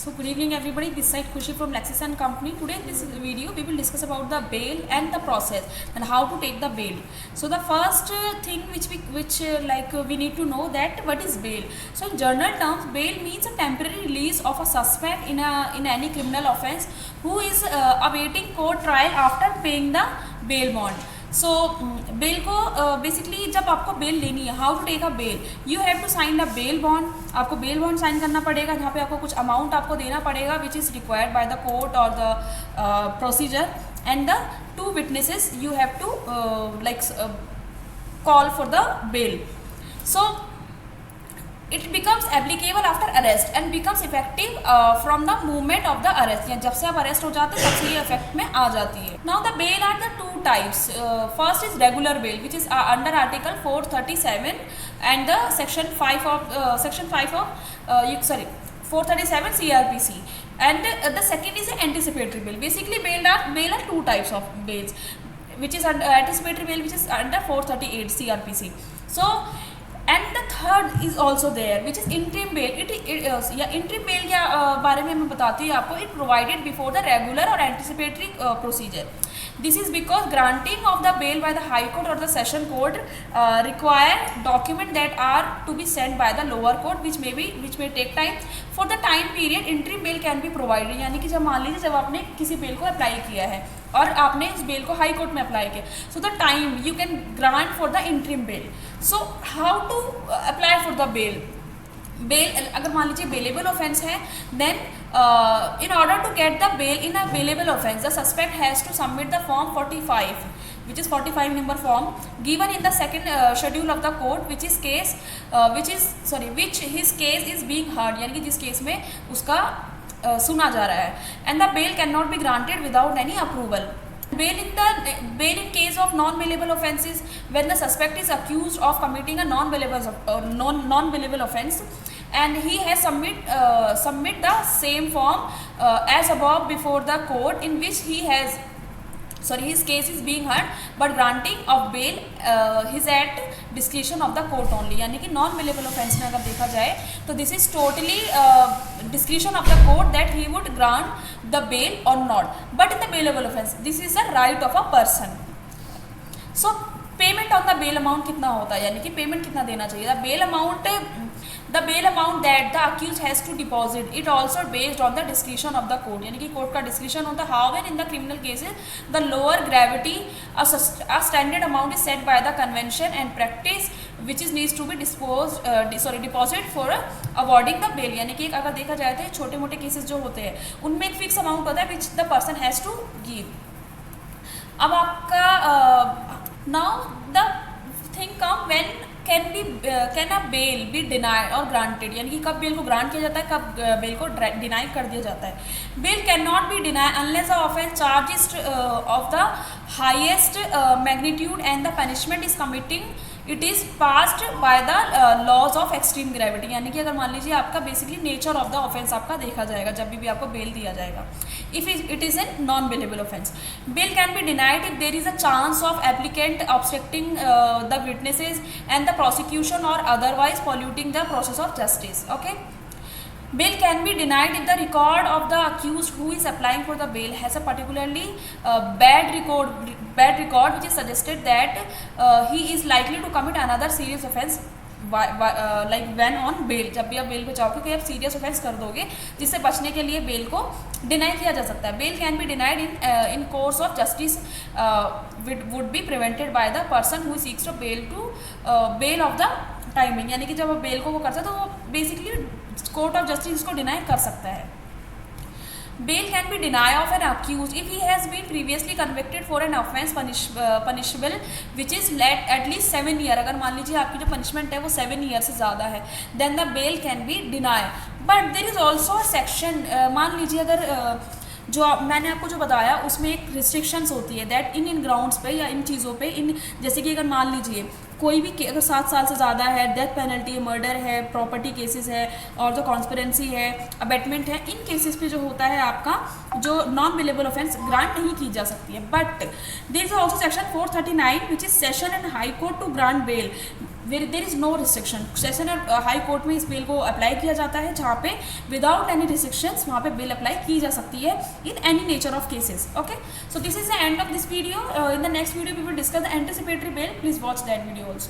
So good evening everybody, this side Khushi from Lexis and Company. Today in this video we will discuss about the bail and the process and how to take the bail. So the first thing which we need to know that what is bail. So in general terms, bail means a temporary release of a suspect in any criminal offence who is awaiting court trial after paying the bail bond. So bail को basically जब आपको bail लेनी है, how to take a bail, you have to sign a bail bond. आपको bail bond sign करना पड़ेगा, जहाँ पे आपको कुछ अमाउंट आपको देना पड़ेगा which is required by the court और the procedure, and the two witnesses you have to call for the bail. So it becomes applicable after arrest and becomes effective from the moment of the arrest. या जब से आप arrest हो जाते हैं तब से ये इफेक्ट में आ जाती है. Now the bail are the two types. First is regular bail which is under article 437 and the section 5 of 437 CRPC, and the second is anticipatory bail. Basically bail are two types of bails, which is anticipatory bail which is under 438 CRPC. So and the third is also there which is interim bail. Interim bail के बारे में मैं बताती हूँ आपको. It provided before the regular or anticipatory procedure. This is because granting of the bail by the High Court or the Session Court require document that are to be sent by the lower court which may take time. For the time period interim bail can be provided. यानी कि जब मान लीजिए जब आपने किसी bell को apply किया है और आपने इस बेल को हाई कोर्ट में अप्लाई किया, so the time you can grant for the interim bail. So how to apply for the bail. Bail अगर मान लीजिए बेलेबल ऑफेंस है, देन in order to get the bail in a bailable offence, the suspect has to submit the form 45, which is 45 number form given in the second schedule of the court, which his case is being heard, यानी कि जिस case में उसका सुना जा रहा है, and the bail cannot be granted without any approval. Bail in case of non-bailable offences, when the suspect is accused of committing a non-bailable offence and he has submit the same form as above before the court in which his case is being heard, but granting of bail is at discretion of the court only. यानी कि non bailable offence में अगर देखा जाए तो this is totally discretion of the court that he would grant the bail or not. But in the bailable offence this is the right of a person. So payment on the bail amount कितना होता है, यानी कि payment कितना देना चाहिए. The bail amount that the accused has to deposit, it also based on the discretion of the court. यानी कि कोर्ट का डिस्क्रिशन होता है. However, in the criminal cases, the lower gravity a standard amount is set by the convention and practice which is needs to be deposit for awarding the bail. यानी कि अगर देखा जाए तो छोटे मोटे केसेस जो होते हैं उनमें एक फिक्स अमाउंट होता है which the person has to give. अब आपका now the thing come when can a bail be denied or granted, यानी कि कब बेल को ग्रांट किया जाता है, कब बेल को डिनाई कर दिया जाता है. Bail can not be deny unless the offence charge of the highest magnitude and the punishment is committing it is passed by the laws of extreme gravity. यानी कि अगर मान लीजिए आपका basically nature of the offence आपका देखा जाएगा जब भी आपको बेल दिया जाएगा. If it is an non bailable offence, bail can be denied if there is a chance of applicant obstructing the witnesses and the prosecution or otherwise polluting the process of justice. Okay. Bail can be denied if the record of the accused who is applying for the bail has a particularly bad record which is suggested that he is likely to commit another serious offence like when on bail. जब भी आप bell पे जाओगे कि आप serious offence कर दोगे जिससे बचने के लिए बेल को डिनाई किया जा सकता है. Bail can be denied in course of justice would be prevented by the person who seeks to bail of the timing. यानी कि जब आप बेल को वो करता है तो वो बेसिकली कोर्ट ऑफ जस्टिस इसको डिनाई कर सकता है. Bail can be deny of an accuse if he has been previously convicted for an offence punishable which is let at least 7 year. अगर मान लीजिए आपकी जो पनिशमेंट है वो 7 ईयर से ज़्यादा है, then the bail can be deny. But there is also a section, मान लीजिए अगर जो मैंने आपको जो बताया उसमें एक रिस्ट्रिक्शंस होती है दैट इन ग्राउंड्स पे या इन चीज़ों पे जैसे कि अगर मान लीजिए कोई भी अगर 7 साल से ज़्यादा है, डेथ पेनल्टी है, मर्डर है, प्रॉपर्टी केसेस है और जो कॉन्स्पिरेंसी है, अबेटमेंट है, इन केसेस पे जो होता है आपका जो नॉन बेलेबल ऑफेंस ग्रांट नहीं की जा सकती है. But there is also section 439 which is session and high court to grant bail. There is no restriction. Session और हाई कोर्ट में इस बिल को अप्लाई किया जाता है जहाँ पे विदाउट एनी रिस्ट्रिक्शंस वहाँ पे बिल अप्लाई की जा सकती है in any nature of cases. Okay, so this is the end of this video. In the next video we will discuss the anticipatory bail. Please watch that video.